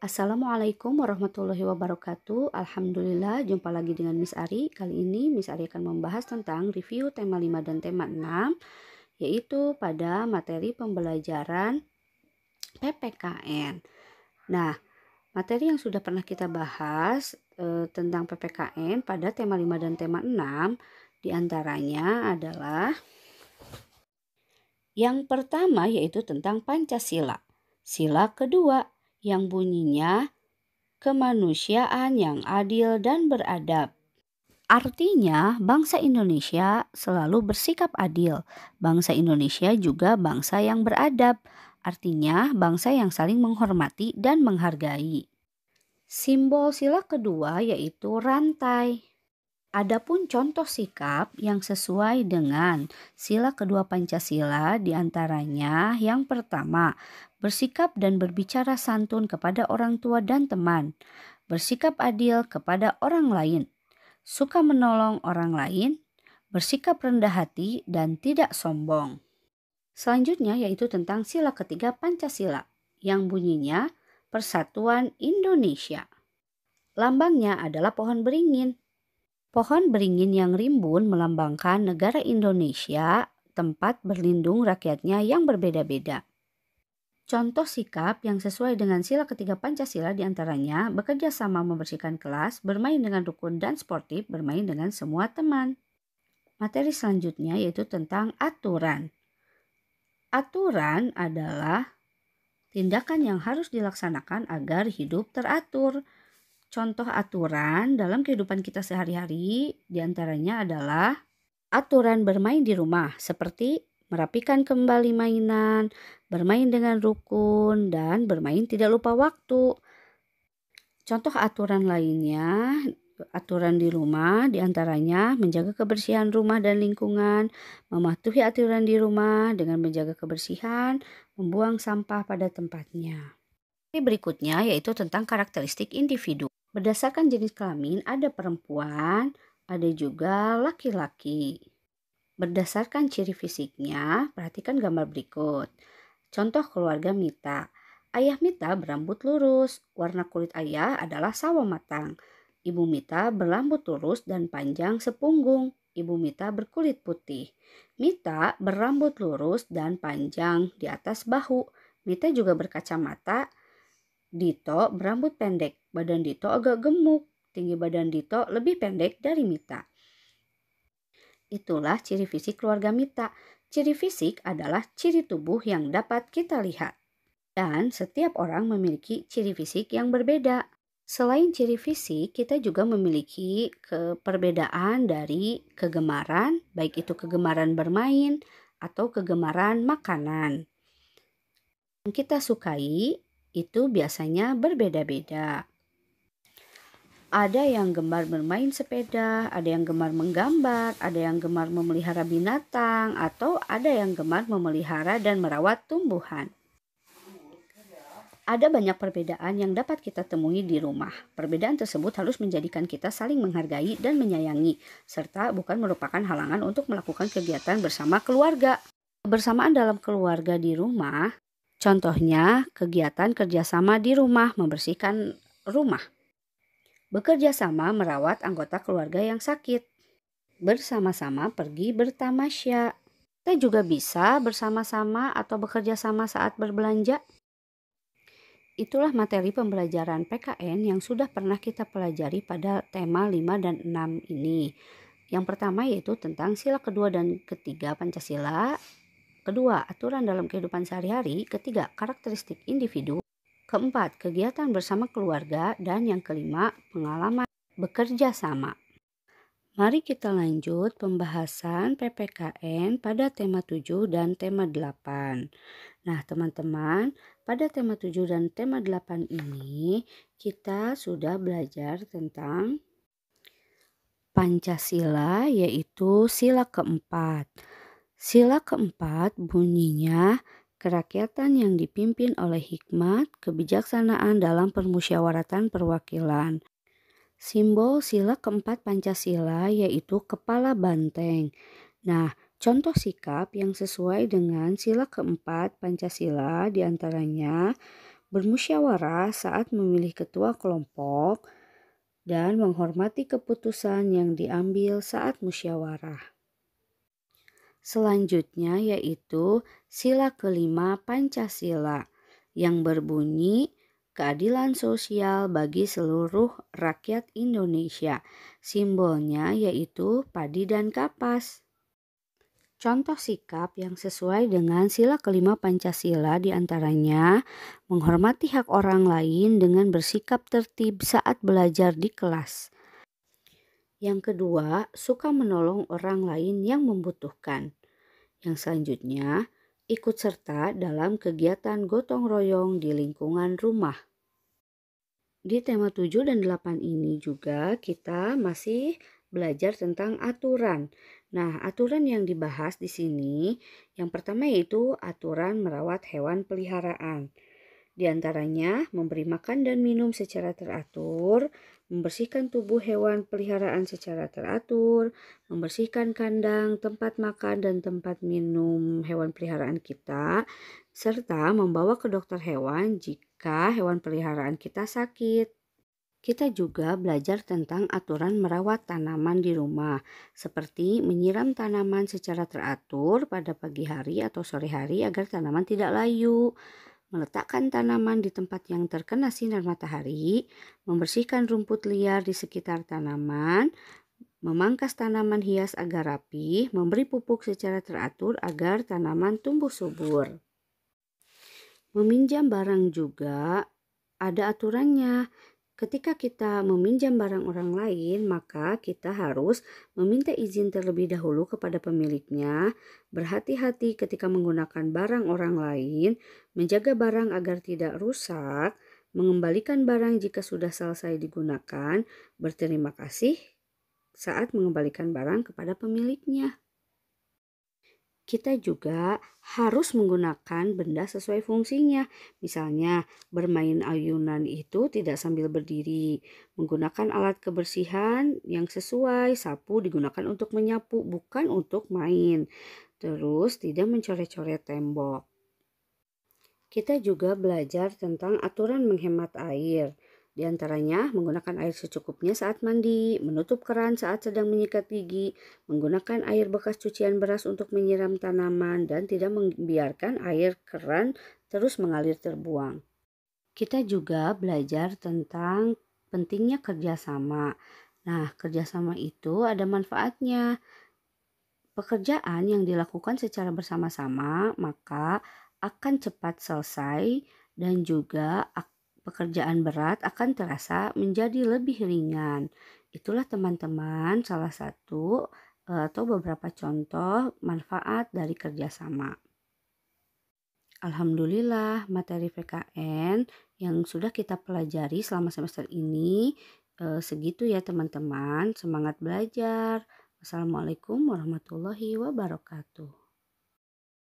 Assalamualaikum warahmatullahi wabarakatuh. Alhamdulillah, jumpa lagi dengan Miss Ari. Kali ini Miss Ari akan membahas tentang review tema 5 dan tema 6, yaitu pada materi pembelajaran PPKN. Nah, materi yang sudah pernah kita bahas tentang PPKN pada tema 5 dan tema 6 diantaranya adalah yang pertama yaitu tentang Pancasila. Sila kedua yang bunyinya kemanusiaan yang adil dan beradab. Artinya, bangsa Indonesia selalu bersikap adil. Bangsa Indonesia juga bangsa yang beradab. Artinya, bangsa yang saling menghormati dan menghargai. Simbol sila kedua yaitu rantai. Adapun contoh sikap yang sesuai dengan sila kedua Pancasila diantaranya yang pertama, bersikap dan berbicara santun kepada orang tua dan teman, bersikap adil kepada orang lain, suka menolong orang lain, bersikap rendah hati dan tidak sombong. Selanjutnya yaitu tentang sila ketiga Pancasila yang bunyinya Persatuan Indonesia. Lambangnya adalah pohon beringin. Pohon beringin yang rimbun melambangkan negara Indonesia, tempat berlindung rakyatnya yang berbeda-beda. Contoh sikap yang sesuai dengan sila ketiga Pancasila diantaranya bekerja sama membersihkan kelas, bermain dengan rukun dan sportif, bermain dengan semua teman. Materi selanjutnya yaitu tentang aturan. Aturan adalah tindakan yang harus dilaksanakan agar hidup teratur. Contoh aturan dalam kehidupan kita sehari-hari diantaranya adalah aturan bermain di rumah seperti merapikan kembali mainan, bermain dengan rukun, dan bermain tidak lupa waktu. Contoh aturan lainnya, aturan di rumah diantaranya menjaga kebersihan rumah dan lingkungan, mematuhi aturan di rumah dengan menjaga kebersihan, membuang sampah pada tempatnya. Berikutnya yaitu tentang karakteristik individu. Berdasarkan jenis kelamin ada perempuan, ada juga laki-laki. Berdasarkan ciri fisiknya, perhatikan gambar berikut. Contoh keluarga Mita. Ayah Mita berambut lurus, warna kulit ayah adalah sawo matang. Ibu Mita berambut lurus dan panjang sepunggung. Ibu Mita berkulit putih. Mita berambut lurus dan panjang di atas bahu. Mita juga berkacamata. Dito berambut pendek, badan Dito agak gemuk, tinggi badan Dito lebih pendek dari Mita. Itulah ciri fisik keluarga Mita. Ciri fisik adalah ciri tubuh yang dapat kita lihat. Dan setiap orang memiliki ciri fisik yang berbeda. Selain ciri fisik, kita juga memiliki perbedaan dari kegemaran, baik itu kegemaran bermain atau kegemaran makanan. Yang kita sukai itu biasanya berbeda-beda. Ada yang gemar bermain sepeda, ada yang gemar menggambar, ada yang gemar memelihara binatang, atau ada yang gemar memelihara dan merawat tumbuhan. Ada banyak perbedaan yang dapat kita temui di rumah. Perbedaan tersebut harus menjadikan kita saling menghargai dan menyayangi, serta bukan merupakan halangan untuk melakukan kegiatan bersama keluarga. Kebersamaan dalam keluarga di rumah, contohnya kegiatan kerjasama di rumah membersihkan rumah. Bekerja sama merawat anggota keluarga yang sakit. Bersama-sama pergi bertamasya. Kita juga bisa bersama-sama atau bekerja sama saat berbelanja. Itulah materi pembelajaran PKN yang sudah pernah kita pelajari pada tema 5 dan 6 ini. Yang pertama yaitu tentang sila kedua dan ketiga Pancasila. Kedua, aturan dalam kehidupan sehari-hari. Ketiga, karakteristik individu. Keempat, kegiatan bersama keluarga. Dan yang kelima, pengalaman bekerja sama. Mari kita lanjut pembahasan PPKN pada tema 7 dan tema 8. Nah teman-teman, pada tema 7 dan tema 8 ini kita sudah belajar tentang Pancasila, yaitu sila keempat. Sila keempat bunyinya kerakyatan yang dipimpin oleh hikmat, kebijaksanaan dalam permusyawaratan perwakilan. Simbol sila keempat Pancasila yaitu kepala banteng. Nah, contoh sikap yang sesuai dengan sila keempat Pancasila diantaranya bermusyawarah saat memilih ketua kelompok, dan menghormati keputusan yang diambil saat musyawarah. Selanjutnya yaitu sila kelima Pancasila yang berbunyi keadilan sosial bagi seluruh rakyat Indonesia. Simbolnya yaitu padi dan kapas. Contoh sikap yang sesuai dengan sila kelima Pancasila diantaranya menghormati hak orang lain dengan bersikap tertib saat belajar di kelas. Yang kedua, suka menolong orang lain yang membutuhkan. Yang selanjutnya, ikut serta dalam kegiatan gotong royong di lingkungan rumah. Di tema 7 dan 8 ini juga kita masih belajar tentang aturan. Nah, aturan yang dibahas di sini yang pertama yaitu aturan merawat hewan peliharaan. Di antaranya memberi makan dan minum secara teratur, membersihkan tubuh hewan peliharaan secara teratur, membersihkan kandang, tempat makan dan tempat minum hewan peliharaan kita, serta membawa ke dokter hewan jika hewan peliharaan kita sakit. Kita juga belajar tentang aturan merawat tanaman di rumah, seperti menyiram tanaman secara teratur pada pagi hari atau sore hari agar tanaman tidak layu, meletakkan tanaman di tempat yang terkena sinar matahari, membersihkan rumput liar di sekitar tanaman, memangkas tanaman hias agar rapi, memberi pupuk secara teratur agar tanaman tumbuh subur. Meminjam barang juga ada aturannya. Ketika kita meminjam barang orang lain, maka kita harus meminta izin terlebih dahulu kepada pemiliknya, berhati-hati ketika menggunakan barang orang lain, menjaga barang agar tidak rusak, mengembalikan barang jika sudah selesai digunakan, berterima kasih saat mengembalikan barang kepada pemiliknya. Kita juga harus menggunakan benda sesuai fungsinya. Misalnya, bermain ayunan itu tidak sambil berdiri. Menggunakan alat kebersihan yang sesuai, sapu digunakan untuk menyapu, bukan untuk main. Terus, tidak mencoret-coret tembok. Kita juga belajar tentang aturan menghemat air. Di antaranya menggunakan air secukupnya saat mandi, menutup keran saat sedang menyikat gigi, menggunakan air bekas cucian beras untuk menyiram tanaman, dan tidak membiarkan air keran terus mengalir terbuang. Kita juga belajar tentang pentingnya kerjasama. Nah, kerjasama itu ada manfaatnya. Pekerjaan yang dilakukan secara bersama-sama maka akan cepat selesai dan juga pekerjaan berat akan terasa menjadi lebih ringan. Itulah teman-teman salah satu atau beberapa contoh manfaat dari kerjasama. Alhamdulillah materi PKN yang sudah kita pelajari selama semester ini segitu ya teman-teman. Semangat belajar. Wassalamualaikum warahmatullahi wabarakatuh.